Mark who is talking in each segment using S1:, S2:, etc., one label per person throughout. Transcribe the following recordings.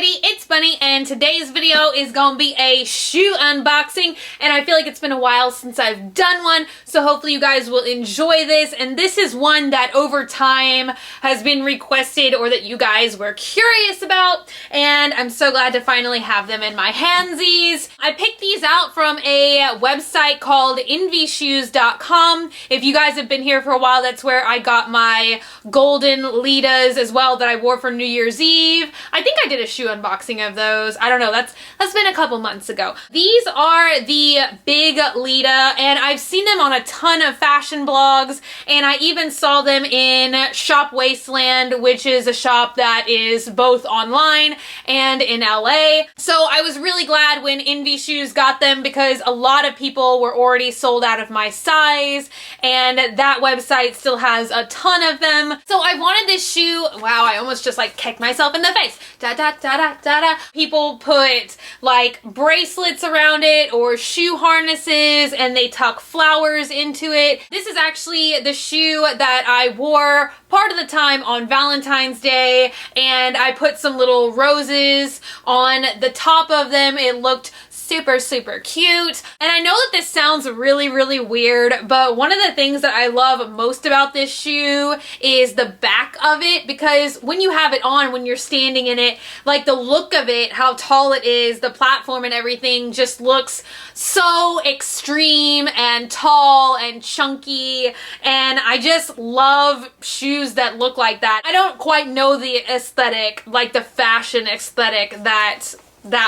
S1: everybody, it's Bunny, and today's video is gonna be a shoe unboxing, and I feel like it's been a while since I've done one, so hopefully you guys will enjoy this. And this is one that over time has been requested or that you guys were curious about, and I'm so glad to finally have them in my handsies. I picked these out from a website called envyshoes.com. If you guys have been here for a while, that's where I got my golden Litas as well that I wore for New Year's Eve. I think I did a shoe unboxing of those. I don't know, that's been a couple months ago. These are the Big Lita, and I've seen them on a ton of fashion blogs, and I even saw them in Shop Wasteland, which is a shop that is both online and in LA. So I was really glad when Envy Shoes got them because a lot of people were already sold out of my size, and that website still has a ton of them. So I wanted this shoe. Wow, I almost just like kicked myself in the face. Da da da da da da. People put like bracelets around it or shoe harnesses, and they tuck flowers into it. This is actually the shoe that I wore part of the time on Valentine's Day, and I put some little roses on the top of them. It looked super cute. And I know that this sounds really weird, but one of the things that I love most about this shoe is the back of it, because when you have it on, when you're standing in it, like the look of it, how tall it is, the platform and everything just looks so extreme and tall and chunky, and I just love shoes that look like that. I don't quite know the aesthetic, like the fashion aesthetic that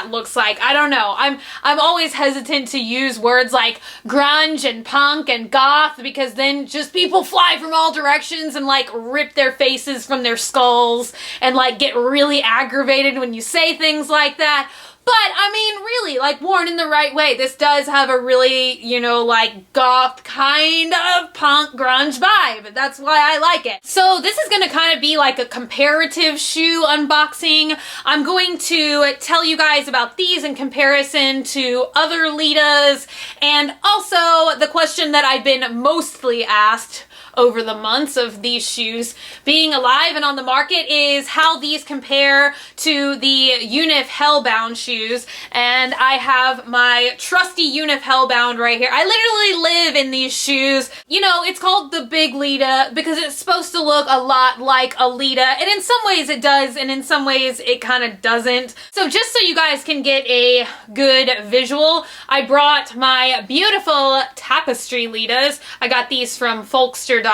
S1: looks like. I don't know. I'm always hesitant to use words like grunge and punk and goth, because then just people fly from all directions and like rip their faces from their skulls and like get really aggravated when you say things like that. But, I mean, really, like, worn in the right way, this does have a really, you know, like, goth kind of punk grunge vibe. That's why I like it. So this is gonna kind of be like a comparative shoe unboxing. I'm going to tell you guys about these in comparison to other Litas, and also the question that I've been mostly asked over the months of these shoes being alive and on the market is how these compare to the Unif Hellbound shoes. And I have my trusty Unif Hellbound right here. I literally live in these shoes. You know, it's called the Big Lita because it's supposed to look a lot like a Lita, and in some ways it does, and in some ways it kind of doesn't. So just so you guys can get a good visual, I brought my beautiful tapestry Litas. I got these from Folkster.com.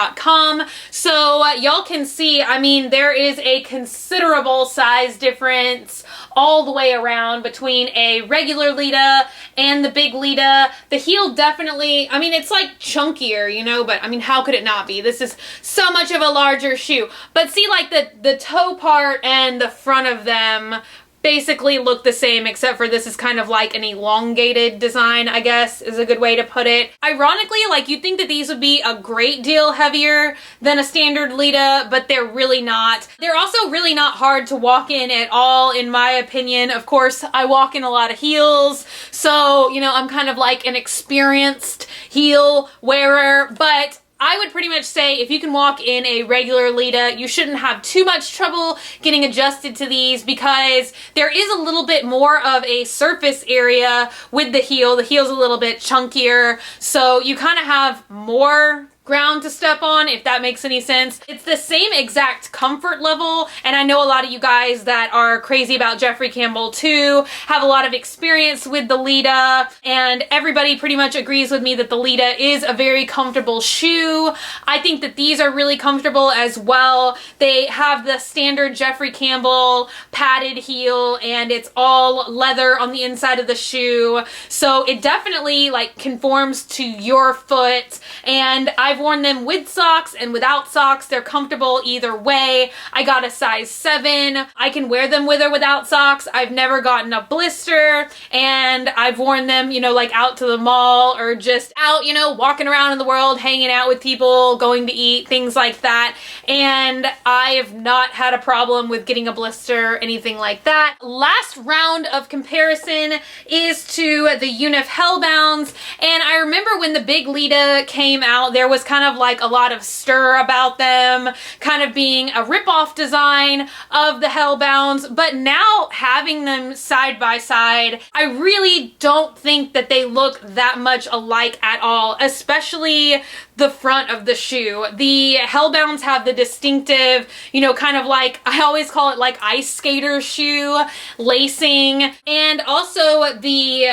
S1: So y'all can see, I mean, there is a considerable size difference all the way around between a regular Lita and the Big Lita. The heel definitely, I mean, it's like chunkier, you know, but I mean, how could it not be? This is so much of a larger shoe. But see, like the toe part and the front of them basically look the same, except for this is kind of like an elongated design, I guess is a good way to put it. Ironically, like, you'd think that these would be a great deal heavier than a standard Lita, but they're really not. They're also really not hard to walk in at all, in my opinion. Of course, I walk in a lot of heels, so, you know, I'm kind of like an experienced heel wearer, but I would pretty much say if you can walk in a regular Lita, you shouldn't have too much trouble getting adjusted to these, because there is a little bit more of a surface area with the heel. The heel's a little bit chunkier, so you kind of have more ground to step on, if that makes any sense. It's the same exact comfort level, and I know a lot of you guys that are crazy about Jeffrey Campbell too have a lot of experience with the Lita, and everybody pretty much agrees with me that the Lita is a very comfortable shoe. I think that these are really comfortable as well. They have the standard Jeffrey Campbell padded heel, and it's all leather on the inside of the shoe, so it definitely like conforms to your foot. And I've worn them with socks and without socks. They're comfortable either way. I got a size 7. I can wear them with or without socks. I've never gotten a blister, and I've worn them, you know, like out to the mall or just out, you know, walking around in the world, hanging out with people, going to eat, things like that. And I have not had a problem with getting a blister or anything like that. Last round of comparison is to the Unif Hellbounds, and I remember when the Big Lita came out, there was was kind of like a lot of stir about them, kind of being a rip-off design of the Hellbounds, but now having them side by side, I really don't think that they look that much alike at all, especially the front of the shoe. The Hellbounds have the distinctive, you know, kind of like, I always call it like ice skater shoe lacing, and also the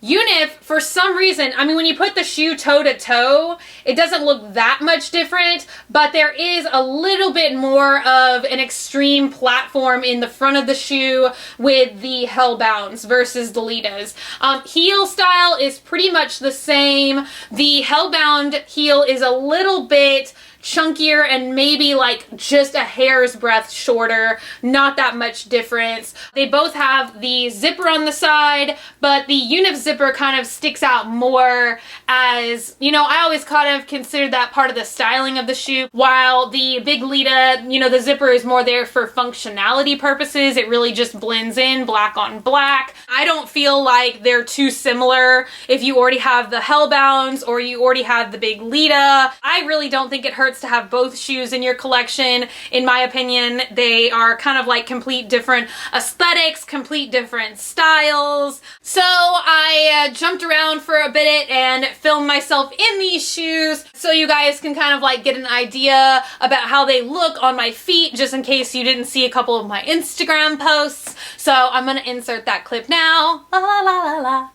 S1: Unif, for some reason, I mean, when you put the shoe toe to toe, it doesn't look that much different, but there is a little bit more of an extreme platform in the front of the shoe with the Hellbounds versus the Litas. Heel style is pretty much the same. The Hellbound heel is a little bit chunkier and maybe like just a hair's breadth shorter, not that much difference. They both have the zipper on the side, but the Unif zipper kind of sticks out more as, you know, I always kind of considered that part of the styling of the shoe, while the big Lita, you know, the zipper is more there for functionality purposes. It really just blends in black on black. I don't feel like they're too similar if you already have the Hellbounds or you already have the big Lita. I really don't think it hurts to have both shoes in your collection. In my opinion, they are kind of like complete different aesthetics, complete different styles. So I jumped around for a bit and filmed myself in these shoes so you guys can kind of like get an idea about how they look on my feet, just in case you didn't see a couple of my Instagram posts. So I'm gonna insert that clip now. La la la la la.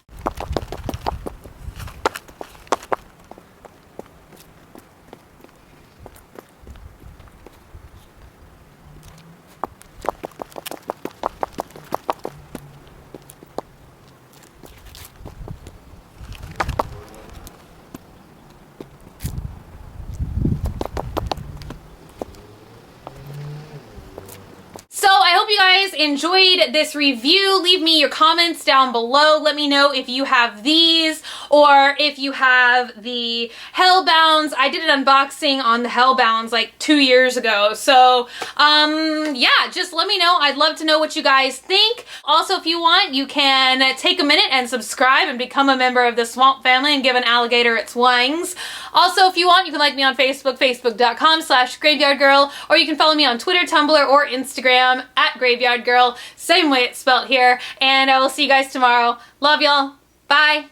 S1: So I hope you guys enjoyed this review. Leave me your comments down below. Let me know if you have these or if you have the Hellbounds. I did an unboxing on the Hellbounds like 2 years ago. So yeah, just let me know. I'd love to know what you guys think. Also, if you want, you can take a minute and subscribe and become a member of the Swamp family and give an alligator its wings. Also, if you want, you can like me on Facebook, facebook.com/graveyardgirl, or you can follow me on Twitter, Tumblr, or Instagram @graveyardgirl, same way it's spelled here, and I will see you guys tomorrow. Love y'all. Bye.